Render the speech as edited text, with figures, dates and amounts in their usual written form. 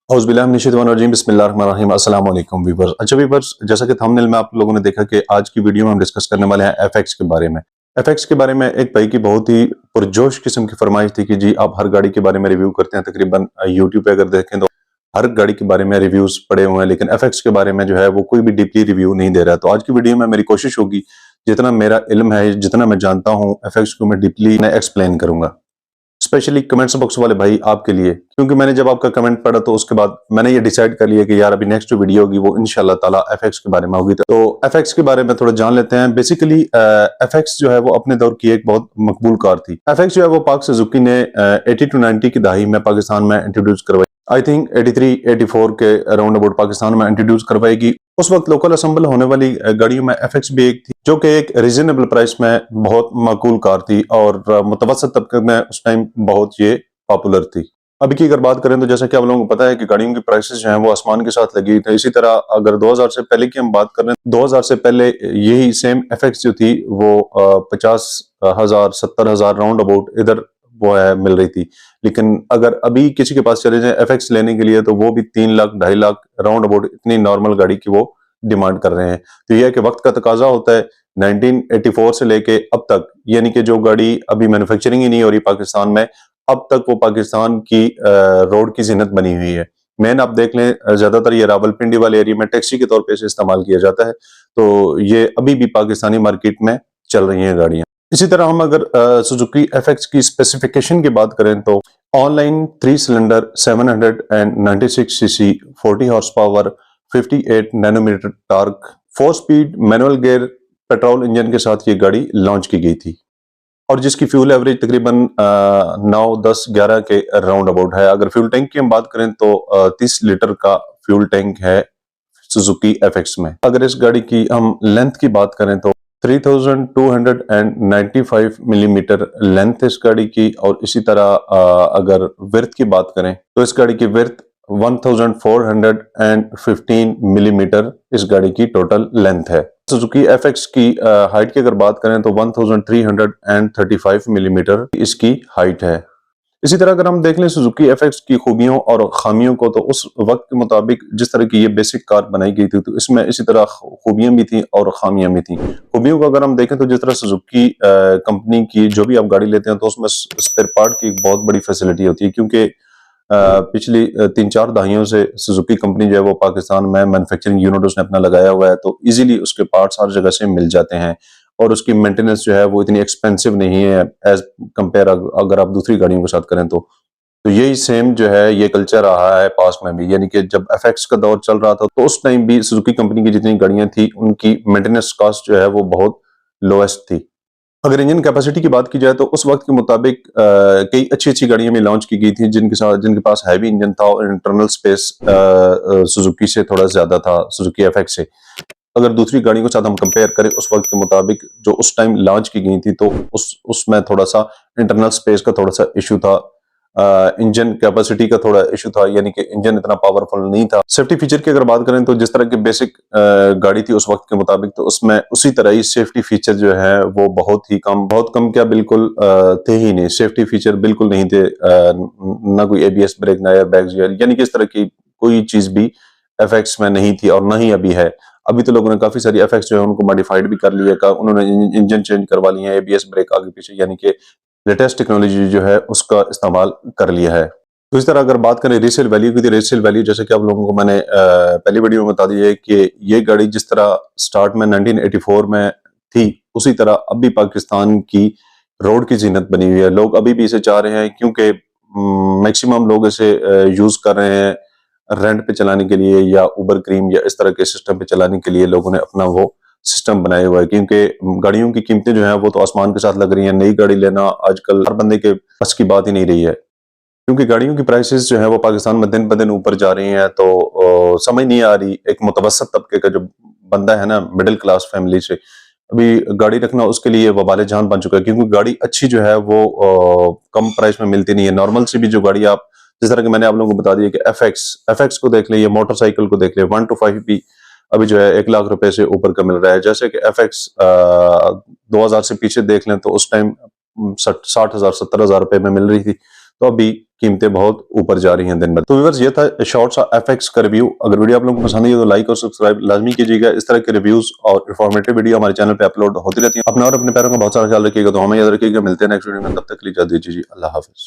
औज़ुबिल्लाहिमिनश्शैतानिर्रजीम बिस्मिल्लाहिर्रहमानिर्रहीम अस्सलाम वालेकुम वीवर्स। अच्छा वीवर्स, जैसा कि थंबनेल में आप लोगों ने देखा कि आज की वीडियो में हम डिस्कस करने वाले हैं एफएक्स के बारे में। एफएक्स के बारे में एक भाई की बहुत ही पुरजोश किस्म की फरमाइश थी कि जी आप हर गाड़ी के बारे में रिव्यू करते हैं। तकरीबन यूट्यूब पे अगर देखें तो हर गाड़ी के बारे में रिव्यूज पड़े हुए हैं, लेकिन एफएक्स के बारे में जो है वो कोई भी डीपली रिव्यू नहीं दे रहा है। तो आज की वीडियो में मेरी कोशिश होगी, जितना मेरा इल्म है, जितना मैं जानता हूँ एफएक्स को, मैं डीपली एक्सप्लेन करूंगा। स्पेशली कमेंट्स बॉक्स वाले भाई आपके लिए, क्योंकि मैंने जब आपका कमेंट पढ़ा तो उसके बाद मैंने ये डिसाइड कर लिया कि यार अभी नेक्स्ट जो वीडियो होगी वो इंशाल्लाह ताला एफएक्स के बारे में होगी। तो एफएक्स के बारे में थोड़ा जान लेते हैं। बेसिकली एफएक्स जो है वो अपने दौर की एक बहुत मकबूल कार थी। एफएक्स जो है वो पाक सुजुकी ने 80 टू 90 की दहाई में पाकिस्तान में इंट्रोड्यूस करवाई। आई थिंक 83-84 के अराउंड अबाउट पाकिस्तान में इंट्रोड्यूस करवाएगी। उस वक्त लोकल असेंबल होने वाली गाड़ियों में एफएक्स भी एक थी, जो कि एक रीजनेबल प्राइस में बहुत माकूल कार थी और मुतवसत तबके में उस टाइम बहुत ये पॉपुलर थी। अभी की अगर बात करें तो जैसा कि आप लोगों को पता है कि गाड़ियों की प्राइसेस जो हैं वो आसमान के साथ लगी थी। इसी तरह अगर 2000 से पहले की हम बात करें, 2000 से पहले यही सेम एफएक्स जो थी वो 50,000 70,000 राउंड अबाउट इधर वो है मिल रही थी। लेकिन अगर अभी किसी के पास चले जाए एफएक्स लेने के लिए तो वो भी 3 लाख 2.5 लाख राउंड अबाउट इतनी नॉर्मल गाड़ी की वो डिमांड कर रहे हैं। तो यह है कि वक्त का तकाजा होता है। 1984 से लेके अब तक, यानी कि जो गाड़ी अभी मैन्युफैक्चरिंग ही नहीं हो रही पाकिस्तान में, अब तक वो पाकिस्तान की रोड की जिन्नत बनी हुई है। मेन आप देख लें, ज्यादातर ये रावलपिंडी वाले एरिया में टैक्सी के तौर पे इसे इस्तेमाल किया जाता है। तो ये अभी भी पाकिस्तानी मार्केट में चल रही हैं गाड़ियां। इसी तरह हम अगर सुजुकी एफएक्स की स्पेसिफिकेशन की बात करें तो online 3 cylinder 796 CC 40 horse power 58 nanometre torque 4 speed manual gear petrol engine के साथ ये गाड़ी लॉन्च की गई थी, और जिसकी फ्यूल एवरेज तकरीबन 9 10 11 के राउंड अबाउट है। अगर फ्यूल टैंक की हम बात करें तो 30 लीटर का फ्यूल टैंक है सुजुकी एफएक्स में। अगर इस गाड़ी की हम लेंथ की बात करें तो 3295 मिलीमीटर लेंथ इस गाड़ी की, और इसी तरह अगर विर्थ की बात करें तो इस गाड़ी की विर्थ 1415 मिलीमीटर इस गाड़ी की टोटल लेंथ है। सुजुकी एफएक्स की हाइट की अगर बात करें तो 1335 मिलीमीटर इसकी हाइट है। इसी तरह अगर हम देख लें सुजुकी एफएक्स की खूबियों और खामियों को, तो उस वक्त के मुताबिक जिस तरह की ये बेसिक कार बनाई गई थी तो इसमें इसी तरह खूबियां भी थी और खामियां भी थी। खूबियों को अगर हम देखें तो जिस तरह सुजुकी कंपनी की जो भी आप गाड़ी लेते हैं तो उसमें स्पेयर पार्ट की एक बहुत बड़ी फैसिलिटी होती है, क्योंकि पिछली 3-4 दहाइयों से सुजुकी कंपनी जो है वो पाकिस्तान में मैन्युफैक्चरिंग यूनिट उसने अपना लगाया हुआ है, तो इजीली उसके पार्ट्स हर जगह से मिल जाते हैं और उसकी मेंटेनेंस जो है वो इतनी एक्सपेंसिव नहीं है एज कंपेयर अगर आप दूसरी गाड़ियों के साथ करें तो यही सेम जो है ये कल्चर रहा है पास्ट में भी। यानी कि जब एफएक्स का दौर चल रहा था तो उस टाइम भी सुजुकी कंपनी की जितनी गाड़ियां थी उनकी मेंटेनेंस कॉस्ट जो है वो बहुत लोएस्ट थी। अगर इंजन कैपेसिटी की बात की जाए तो उस वक्त के मुताबिक कई अच्छी अच्छी गाड़ियां भी लॉन्च की गई थी जिनके पास हैवी इंजन था और इंटरनल स्पेस सुजुकी से थोड़ा ज्यादा था, सुजुकी एफएक्स से। अगर दूसरी गाड़ियों के साथ हम कंपेयर करें उस वक्त के मुताबिक जो उस टाइम लॉन्च की गई थी तो उसमें थोड़ा सा इंटरनल स्पेस का थोड़ा सा इशू था, इंजन कैपेसिटी का थोड़ा इशू था, यानी कि इंजन इतना पावरफुल नहीं था। सेफ्टी फीचर की अगर बात करें तो जिस तरह की बेसिक गाड़ी थी उस वक्त के मुताबिक, तो उसमें उसी तरह ही सेफ्टी फीचर जो है वो बहुत कम क्या बिल्कुल थे ही नहीं। सेफ्टी फीचर बिल्कुल नहीं थे, ना कोई एबीएस ब्रेक, ना एयर बैग्स, यानी कि इस तरह की कोई चीज भी एफएक्स में नहीं थी और ना ही अभी है। अभी तो लोगों ने काफी सारी एफएक्स जो है उनको मॉडिफाइड भी कर लिया, उन्होंने इंजन चेंज करवा लिए हैं, एबीएस ब्रेक आगे पीछे, यानी कि लेटेस्ट टेक्नोलॉजी जो है उसका इस्तेमाल कर लिया है। तो इस तरह अगर बात करें रीसेल वैल्यू की, तो रीसेल वैल्यू जैसे कि आप लोगों को मैंने पहली वीडियो में बता दी है कि ये गाड़ी जिस तरह स्टार्ट में 1984 में थी उसी तरह अब भी पाकिस्तान की रोड की जीनत बनी हुई है। लोग अभी भी इसे चाह रहे हैं, क्योंकि मैक्सिमम लोग इसे यूज कर रहे हैं रेंट पे चलाने के लिए या उबर क्रीम या इस तरह के सिस्टम पे चलाने के लिए। लोगों ने अपना वो सिस्टम बनाया हुआ है, क्योंकि गाड़ियों की कीमतें जो है वो तो आसमान के साथ लग रही हैं। नई गाड़ी लेना आजकल हर बंदे के बस की बात ही नहीं रही है, क्योंकि गाड़ियों की प्राइसेस जो है वो पाकिस्तान में दिन ब दिन ऊपर जा रही हैं। तो समझ नहीं आ रही, एक मुतवसत तबके का जो बंदा है ना, मिडिल क्लास फैमिली से, अभी गाड़ी रखना उसके लिए वबाले जान बन चुका है, क्योंकि गाड़ी अच्छी जो है वो कम प्राइस में मिलती नहीं है। नॉर्मल सी भी जो गाड़ी आप, जिस तरह की मैंने आप लोगों को बता दिया कि एफएक्स को देख लिया, मोटरसाइकिल को देख लिया, 1 to 5 भी अभी जो है 1 लाख रुपए से ऊपर का मिल रहा है। जैसे कि एफएक्स 2000 से पीछे देख लें तो उस टाइम 60,000 70,000 रुपए में मिल रही थी, तो अभी कीमतें बहुत ऊपर जा रही हैं दिन भर। तो व्यूअर्स ये था शॉर्ट सा एफएक्स का रिव्यू। अगर वीडियो आप लोगों को पसंद आई तो लाइक और सब्सक्राइब लाजमी कीजिएगा। इस तरह के रिव्यूज और इंफॉर्मेटिव वीडियो हमारे चैनल पे अपलोड होती रहती है। अपना और अपने पैरों का बहुत सारा ख्याल रखिएगा। तो हमें याद रखिएगा, मिलते हैं नेक्स्ट वीडियो में। तब तक के लिए इजाजत दीजिए। अल्लाह हाफिज।